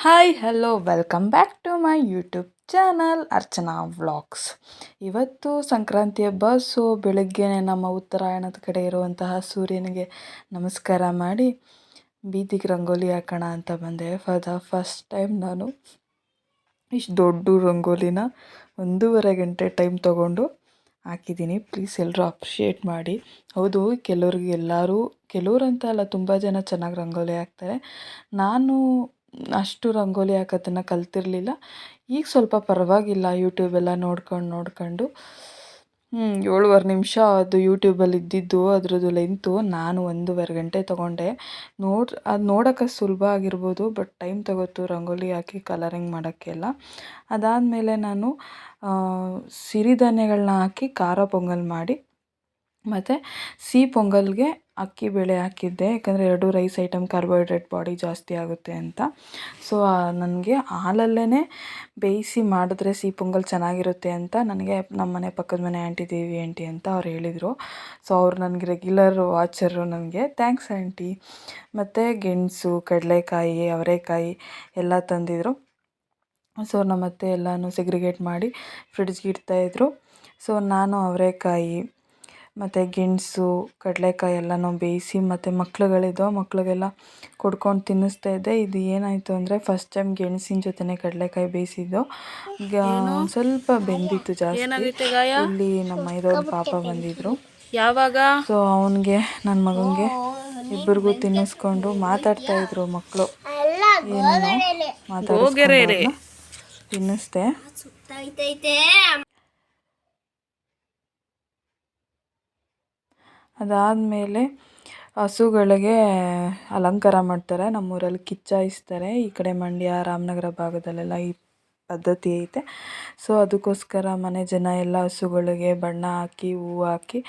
Hi hello welcome back to my YouTube channel Archana vlogs. ಇವತ್ತು ಸಂಕ್ರಾಂತಿ ಹಬ್ಬ. So ಬೆಳಗ್ಗೆನೇ ನಮ್ಮ ಉತ್ತರಾಯಣದ ಕಡೆ ಇರುವಂತಹ ಸೂರ್ಯನಿಗೆ ನಮಸ್ಕಾರ ಮಾಡಿ ಬೀದಿಗೆ ರಂಗೋಲಿ ಹಾಕೋಣ ಅಂತ ಬಂದೆ. ಫಾರ್ ದ ಫಸ್ಟ್ ಟೈಮ್ ನಾನು ಇಷ್ಟು ದೊಡ್ಡ ರಂಗೋಲಿನ 1.5 ಗಂಟೆ ಟೈಮ್ ತೊಗೊಂಡು ಹಾಕಿದ್ದೀನಿ. ಪ್ಲೀಸ್ ಎಲ್ಲರೂ ಅಪ್ರಿಷಿಯೇಟ್ ಮಾಡಿ. ಹೌದು, ಕೆಲವರು ಅಂತ ಅಲ್ಲ, ತುಂಬ ಜನ ಚೆನ್ನಾಗಿ ರಂಗೋಲಿ ಹಾಕ್ತಾರೆ. ನಾನು ಅಷ್ಟು ರಂಗೋಲಿ ಹಾಕೋದನ್ನು ಕಲ್ತಿರಲಿಲ್ಲ. ಈಗ ಸ್ವಲ್ಪ ಪರವಾಗಿಲ್ಲ, ಯೂಟ್ಯೂಬೆಲ್ಲ ನೋಡ್ಕೊಂಡು 7.5 ನಿಮಿಷ ಅದು ಯೂಟ್ಯೂಬಲ್ಲಿ ಇದ್ದಿದ್ದು ಅದರದ್ದು ಲೆಂತು. ನಾನು 1.5 ಗಂಟೆ ತೊಗೊಂಡೆ. ಅದು ನೋಡೋಕೆ ಸುಲಭ ಆಗಿರ್ಬೋದು, ಬಟ್ ಟೈಮ್ ತಗೋತು ರಂಗೋಲಿ ಹಾಕಿ ಕಲರಿಂಗ್ ಮಾಡೋಕ್ಕೆಲ್ಲ. ಅದಾದಮೇಲೆ ನಾನು ಸಿರಿಧಾನ್ಯಗಳನ್ನ ಹಾಕಿ ಖಾರ ಪೊಂಗಲ್ ಮಾಡಿ ಮತ್ತು ಸಿಹಿ ಪೊಂಗಲ್ಗೆ ಅಕ್ಕಿ ಬೇಳೆ ಹಾಕಿದ್ದೆ, ಯಾಕಂದರೆ 2 ರೈಸ್ ಐಟಮ್ ಕಾರ್ಬೋಹೈಡ್ರೇಟ್ ಬಾಡಿ ಜಾಸ್ತಿ ಆಗುತ್ತೆ ಅಂತ. ಸೊ ನನಗೆ ಹಾಲಲ್ಲೇ ಬೇಯಿಸಿ ಮಾಡಿದ್ರೆ ಸಿಹಿ ಪೊಂಗಲ್ ಚೆನ್ನಾಗಿರುತ್ತೆ ಅಂತ ನನಗೆ ನಮ್ಮ ಮನೆ ಪಕ್ಕದ ಮನೆ ಆಂಟಿ, ದೇವಿ ಆಂಟಿ ಅಂತ ಅವ್ರು ಹೇಳಿದರು. ಸೊ ಅವ್ರು ನನಗೆ ರೆಗ್ಯುಲರ್ ವಾಚರು. ನನಗೆ ಥ್ಯಾಂಕ್ಸ್ ಆಂಟಿ. ಮತ್ತು ಗೆಣಸು, ಕಡಲೆಕಾಯಿ, ಅವರೆಕಾಯಿ ಎಲ್ಲ ತಂದಿದ್ರು. ಸೊ ನಮ್ಮತ್ತೆ ಎಲ್ಲನೂ ಸೆಗ್ರಿಗೇಟ್ ಮಾಡಿ ಫ್ರಿಡ್ಜ್ಗೆ ಇಡ್ತಾಯಿದ್ರು. ಸೊ ನಾನು ಅವರೆಕಾಯಿ ಮತ್ತು ಗೆಣಸು, ಕಡಲೆಕಾಯಿ ಎಲ್ಲನೂ ಬೇಯಿಸಿ ಮತ್ತು ಮಕ್ಳಿಗೆಲ್ಲ ಕೊಡ್ಕೊಂಡು ತಿನ್ನಿಸ್ತಾ ಇದ್ದೆ. ಇದು ಏನಾಯಿತು ಅಂದರೆ ಫಸ್ಟ್ ಟೈಮ್ ಗೆಣಸಿನ ಜೊತೆನೇ ಕಡಲೆಕಾಯಿ ಬೇಯಿಸಿದ್ದು. ಈಗ ಸ್ವಲ್ಪ ಬೆಂದಿತ್ತು ಜಾಸ್ತಿ. ಇಲ್ಲಿ ನಮ್ಮ ಇದೊಂದು ಪಾಪ ಬಂದಿದ್ದರು. ಸೊ ಅವನಿಗೆ, ನನ್ನ ಮಗನಿಗೆ ಇಬ್ಬರಿಗೂ ತಿನ್ನಿಸ್ಕೊಂಡು ಮಾತಾಡ್ತಾಯಿದ್ರು ಮಕ್ಕಳು. ಏನೇನೋ ಮಾತಾಡ್ಕೊಂಡು ತಿನ್ನಿಸ್ದೆ. ಅದಾದಮೇಲೆ ಹಸುಗಳಿಗೆ ಅಲಂಕಾರ ಮಾಡ್ತಾರೆ. ನಮ್ಮೂರಲ್ಲಿ ಕಿಚ್ಚಾಯಿಸ್ತಾರೆ. ಈ ಕಡೆ ಮಂಡ್ಯ, ರಾಮನಗರ ಭಾಗದಲ್ಲೆಲ್ಲ ಈ ಪದ್ಧತಿ ಐತೆ. ಸೊ ಅದಕ್ಕೋಸ್ಕರ ಮನೆ ಜನ ಎಲ್ಲ ಹಸುಗಳಿಗೆ ಬಣ್ಣ ಹಾಕಿ, ಹೂವು ಹಾಕಿ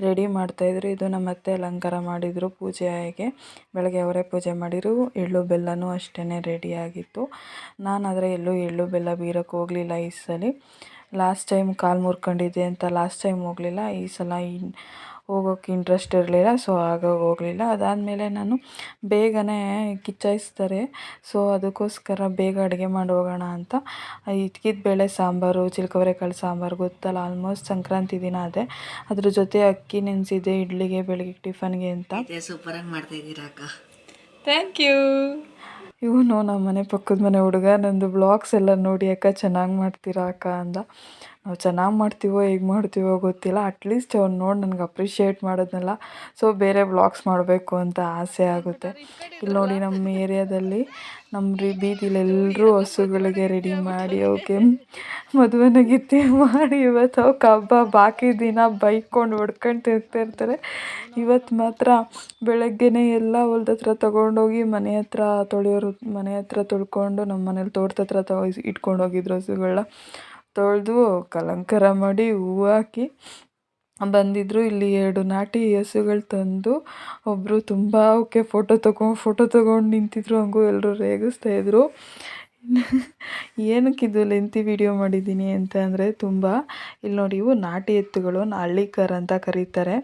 ರೆಡಿ ಮಾಡ್ತಾಯಿದ್ರು. ಇದು ನಮ್ಮ ಅತ್ತೆ ಅಲಂಕಾರ ಮಾಡಿದರು ಪೂಜೆಗೆ. ಬೆಳಗ್ಗೆ ಅವರೇ ಪೂಜೆ ಮಾಡಿದರು. ಎಳ್ಳು ಬೆಲ್ಲನೂ ಅಷ್ಟೇ ರೆಡಿಯಾಗಿತ್ತು. ನಾನಾದರೆ ಎಲ್ಲೂ ಎಳ್ಳು ಬೆಲ್ಲ ಬೀರಕ್ಕೆ ಹೋಗಲಿಲ್ಲ ಈ ಸಲ. ಲಾಸ್ಟ್ ಟೈಮ್ ಕಾಲು ಮುರ್ಕೊಂಡಿದ್ದೆ ಅಂತ ಲಾಸ್ಟ್ ಟೈಮ್ ಹೋಗಲಿಲ್ಲ. ಈ ಸಲ ಹೋಗೋಕ್ಕೆ ಇಂಟ್ರೆಸ್ಟ್ ಇರಲಿಲ್ಲ. ಸೊ ಹಾಗಾಗಿ ಹೋಗಲಿಲ್ಲ. ಅದಾದಮೇಲೆ ನಾನು ಬೇಗನೆ ಕಿಚ್ಚಾಯಿಸ್ತಾರೆ. ಸೊ ಅದಕ್ಕೋಸ್ಕರ ಬೇಗ ಅಡುಗೆ ಮಾಡಿ ಹೋಗೋಣ ಅಂತ ಇಟ್ಕಿದ ಬೇಳೆ ಸಾಂಬಾರು, ಚಿಲ್ಕವರೆಕಾಳು ಸಾಂಬಾರು ಗೊತ್ತಲ್ಲ, ಆಲ್ಮೋಸ್ಟ್ ಸಂಕ್ರಾಂತಿ ದಿನ ಅದೇ. ಅದ್ರ ಜೊತೆ ಅಕ್ಕಿ ನೆನೆಸಿದ್ದೆ ಇಡ್ಲಿಗೆ, ಬೆಳಗ್ಗೆ ಟಿಫನ್ಗೆ ಅಂತ. ಸೂಪರಾಗಿ ಮಾಡ್ತಾಯಿದ್ದೀರಾ ಅಕ್ಕ. Thank you. ಇವನು ನಮ್ಮ ಮನೆ ಪಕ್ಕದ ಮನೆ ಹುಡುಗ ನಂದು ಬ್ಲಾಗ್ಸ್ ಎಲ್ಲ ನೋಡಿ, ಅಕ್ಕ ಚೆನ್ನಾಗಿ ಮಾಡ್ತೀರಾ ಅಕ್ಕ ಅಂದ. ನಾವು ಚೆನ್ನಾಗಿ ಮಾಡ್ತೀವೋ ಹೇಗೆ ಮಾಡ್ತೀವೋ ಗೊತ್ತಿಲ್ಲ, ಅಟ್ಲೀಸ್ಟ್ ಅವ್ನು ನೋಡಿ ನನಗೆ ಅಪ್ರಿಷಿಯೇಟ್ ಮಾಡೋದ್ನಲ್ಲ. ಸೊ ಬೇರೆ ವ್ಲಾಗ್ಸ್ ಮಾಡಬೇಕು ಅಂತ ಆಸೆ ಆಗುತ್ತೆ. ಇಲ್ಲಿ ನೋಡಿ, ನಮ್ಮ ಏರಿಯಾದಲ್ಲಿ ನಮ್ಮ ಬೀದಿಲೆಲ್ಲರೂ ಹಸುಗಳಿಗೆ ರೆಡಿ ಮಾಡಿ ಅವಕ್ಕೆ ಮದುವೆನಗಿತ್ತಿ ಮಾಡಿ ಇವತ್ತು ಅವಕ್ಕೆ ಹಬ್ಬ ಬಾಕಿ ದಿನ ಬೈಕೊಂಡು ಹೊಡ್ಕೊಂಡು ತಿರ್ಗ್ತಾಯಿರ್ತಾರೆ. ಇವತ್ತು ಮಾತ್ರ ಬೆಳಗ್ಗೆನೇ ಎಲ್ಲ ಹೊಲ್ದ ಹತ್ರ ತೊಗೊಂಡೋಗಿ ಮನೆ ಹತ್ರ ತೊಳ್ಕೊಂಡು, ನಮ್ಮ ಮನೇಲಿ ತೋಟದ ಹತ್ರ ಇಟ್ಕೊಂಡೋಗಿದ್ರು ಹಸುಗಳನ್ನ. ತೊಳೆದು ಅಲಂಕಾರ ಮಾಡಿ ಹೂವು ಹಾಕಿ ಬಂದಿದ್ದರು. ಇಲ್ಲಿ 2 ನಾಟಿ ಹಸುಗಳು ತಂದು ಒಬ್ಬರು ತುಂಬ ಅವಕ್ಕೆ ಫೋಟೋ ತೊಗೊಂಡು ನಿಂತಿದ್ರು. ಹಂಗೂ ಎಲ್ಲರೂ ರೇಗಿಸ್ತಾಯಿದ್ರು. ಏನಕ್ಕಿದು ಲೆಂತಿ ವಿಡಿಯೋ ಮಾಡಿದ್ದೀನಿ ಅಂತ ಅಂದರೆ, ಇಲ್ಲಿ ನೋಡಿ, ಇವು ನಾಟಿ ಎತ್ತುಗಳು, ಹಳ್ಳಿಕರು ಅಂತ ಕರೀತಾರೆ.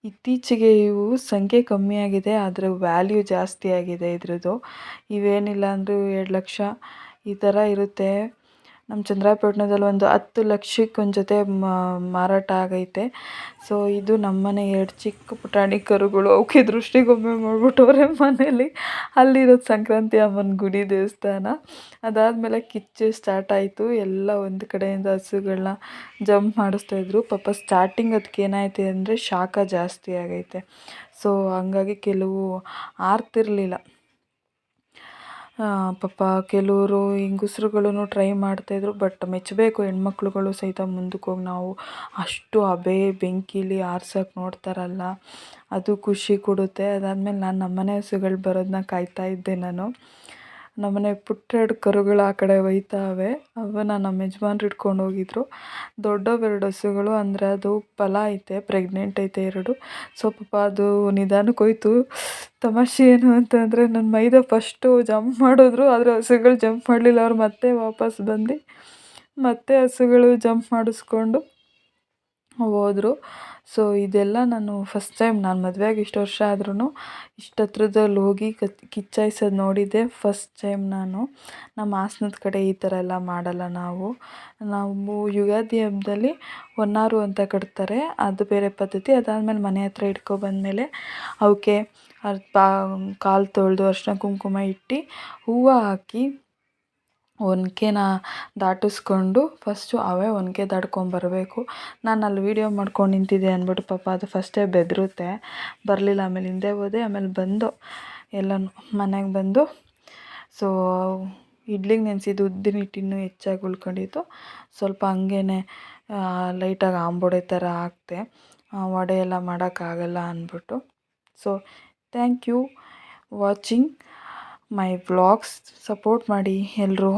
ಇತ್ತೀಚೆಗೆ ಇವು ಸಂಖ್ಯೆ ಕಮ್ಮಿ ಆಗಿದೆ, ಆದರೆ ವ್ಯಾಲ್ಯೂ ಜಾಸ್ತಿ ಆಗಿದೆ ಇದ್ರದ್ದು. ಇವೇನಿಲ್ಲ ಅಂದರೂ 2 ಲಕ್ಷ ಈ ಥರ ಇರುತ್ತೆ. ನಮ್ಮ ಚಂದ್ರಾಯಪಟ್ಟಣದಲ್ಲಿ ಒಂದು 10 ಲಕ್ಷಕ್ಕೆ ಒಂದು ಜೊತೆ ಮಾರಾಟ ಆಗೈತೆ. ಸೊ ಇದು ನಮ್ಮನೆ 2 ಚಿಕ್ಕ ಪುಟಾಣಿ ಕರುಗಳು. ಅವಕ್ಕೆ ದೃಷ್ಟಿಗೊಮ್ಮೆ ಮಾಡಿಬಿಟ್ಟವ್ರೆ ಮನೇಲಿ. ಅಲ್ಲಿರೋದು ಸಂಕ್ರಾಂತಿ ಅಮ್ಮನ ಗುಡಿ, ದೇವಸ್ಥಾನ. ಅದಾದಮೇಲೆ ಕಿಚ್ಚು ಸ್ಟಾರ್ಟ್ ಆಯಿತು. ಎಲ್ಲ ಒಂದು ಕಡೆಯಿಂದ ಹಸುಗಳನ್ನ ಜಂಪ್ ಮಾಡಿಸ್ತಾಯಿದ್ರು. ಪಾಪ ಸ್ಟಾರ್ಟಿಂಗ್ ಅದಕ್ಕೆ ಏನಾಯ್ತು ಅಂದರೆ ಶಾಖ ಜಾಸ್ತಿ ಆಗೈತೆ. ಸೊ ಹಂಗಾಗಿ ಕೆಲವು ಆರ್ತಿರ್ಲಿಲ್ಲ. ಪಾಪ ಕೆಲವರು ಹೆಂಗಸ್ರುಗಳು ಟ್ರೈ ಮಾಡ್ತಾಯಿದ್ರು. ಬಟ್ ಮೆಚ್ಚಬೇಕು, ಹೆಣ್ಮಕ್ಳುಗಳು ಸಹಿತ ಮುಂದಕ್ಕೆ ಹೋಗಿ ನಾವು ಅಷ್ಟು ಬೆಂಕಿಲಿ ಆರ್ಸೋಕೆ ನೋಡ್ತಾರಲ್ಲ, ಅದು ಖುಷಿ ಕೊಡುತ್ತೆ. ಅದಾದಮೇಲೆ ನಾನು ನಮ್ಮನೆ ಹಸುಗಳು ಬರೋದನ್ನ ಕಾಯ್ತಾ ಇದ್ದೆ. ನಮ್ಮನೆ ಪುಟ್ಟ 2 ಕರುಗಳು ಆ ಕಡೆ ಒಯ್ತಾವೆ. ಅವನ್ನ ನಮ್ಮ ಯಜಮಾನ್ರು ಹಿಡ್ಕೊಂಡು ಹೋಗಿದ್ರು. ದೊಡ್ಡವು 2 ಹಸುಗಳು, ಅಂದರೆ ಅದು ಫಲ ಐತೆ, ಪ್ರೆಗ್ನೆಂಟ್ ಐತೆ 2. ಸೊ ಪಾಪ ಅದು ನಿಧಾನಕ್ಕೆ ಹೋಯ್ತು. ತಮಾಷೆ ಏನು ಅಂತಂದರೆ, ನನ್ನ ಮೈದ ಫಸ್ಟು ಜಂಪ್ ಮಾಡಿದ್ರು, ಆದರೆ ಹಸುಗಳು ಜಂಪ್ ಮಾಡಲಿಲ್ಲ. ಅವ್ರು ಮತ್ತೆ ವಾಪಸ್ ಬಂದು ಮತ್ತೆ ಹಸುಗಳು ಜಂಪ್ ಮಾಡಿಸ್ಕೊಂಡು ಹೋದರು. ಸೊ ಇದೆಲ್ಲ ನಾನು ಫಸ್ಟ್ ಟೈಮ್ ನಾನು ಮದುವೆಯಾಗಿ ಇಷ್ಟು ವರ್ಷ ಆದ್ರೂ ಇಷ್ಟು ಹತ್ರದಲ್ಲಿ ಹೋಗಿ ಕಿಚ್ಚಾಯಿಸೋದು ನೋಡಿದ್ದೆ ಫಸ್ಟ್ ಟೈಮ್ ನಾನು. ನಮ್ಮ ಹಾಸನದ ಕಡೆ ಈ ಥರ ಎಲ್ಲ ಮಾಡಲ್ಲ ನಾವು. ಯುಗಾದಿ ಹಬ್ಬದಲ್ಲಿ ಹೊನ್ನಾರು ಅಂತ ಕಟ್ತಾರೆ, ಅದು ಬೇರೆ ಪದ್ಧತಿ. ಅದಾದಮೇಲೆ ಮನೆ ಹತ್ರ ಇಟ್ಕೊಬಂದ್ಮೇಲೆ ಅವಕ್ಕೆ ಕಾಲು ತೊಳೆದು ಅರಿಶಿನ ಕುಂಕುಮ ಇಟ್ಟು ಹೂವು ಹಾಕಿ ಒನಕೆನ ದಾಟಿಸ್ಕೊಂಡು ಫಸ್ಟು ಅವೇ ಒನಕೆ ದಾಟ್ಕೊಂಬರಬೇಕು. ನಾನು ಅಲ್ಲಿ ವೀಡಿಯೋ ಮಾಡ್ಕೊಂಡು ನಿಂತಿದ್ದೆ ಅಂದ್ಬಿಟ್ಟು ಪಾಪ ಅದು ಫಸ್ಟೇ ಬೆದರುತ್ತೆ, ಬರಲಿಲ್ಲ. ಆಮೇಲೆ ಹಿಂದೆ ಹೋದೆ, ಆಮೇಲೆ ಬಂದು ಎಲ್ಲನೂ ಮನೆಗೆ ಬಂದು ಸೊ ಇಡ್ಲಿಗೆ ನೆನೆಸಿದ್ದು ಉದ್ದಿನ ಹಿಟ್ಟು ಇನ್ನೂ ಹೆಚ್ಚಾಗಿ ಉಳ್ಕೊಂಡಿತ್ತು, ಸ್ವಲ್ಪ ಹಂಗೇ ಲೈಟಾಗಿ ಆಂಬೊಡೆ ಥರ ಹಾಕ್ದೆ, ವಡೆ ಎಲ್ಲ ಮಾಡೋಕ್ಕಾಗಲ್ಲ ಅಂದ್ಬಿಟ್ಟು. So thank you watching my vlogs. Support ಮಾಡಿ ಎಲ್ಲರೂ.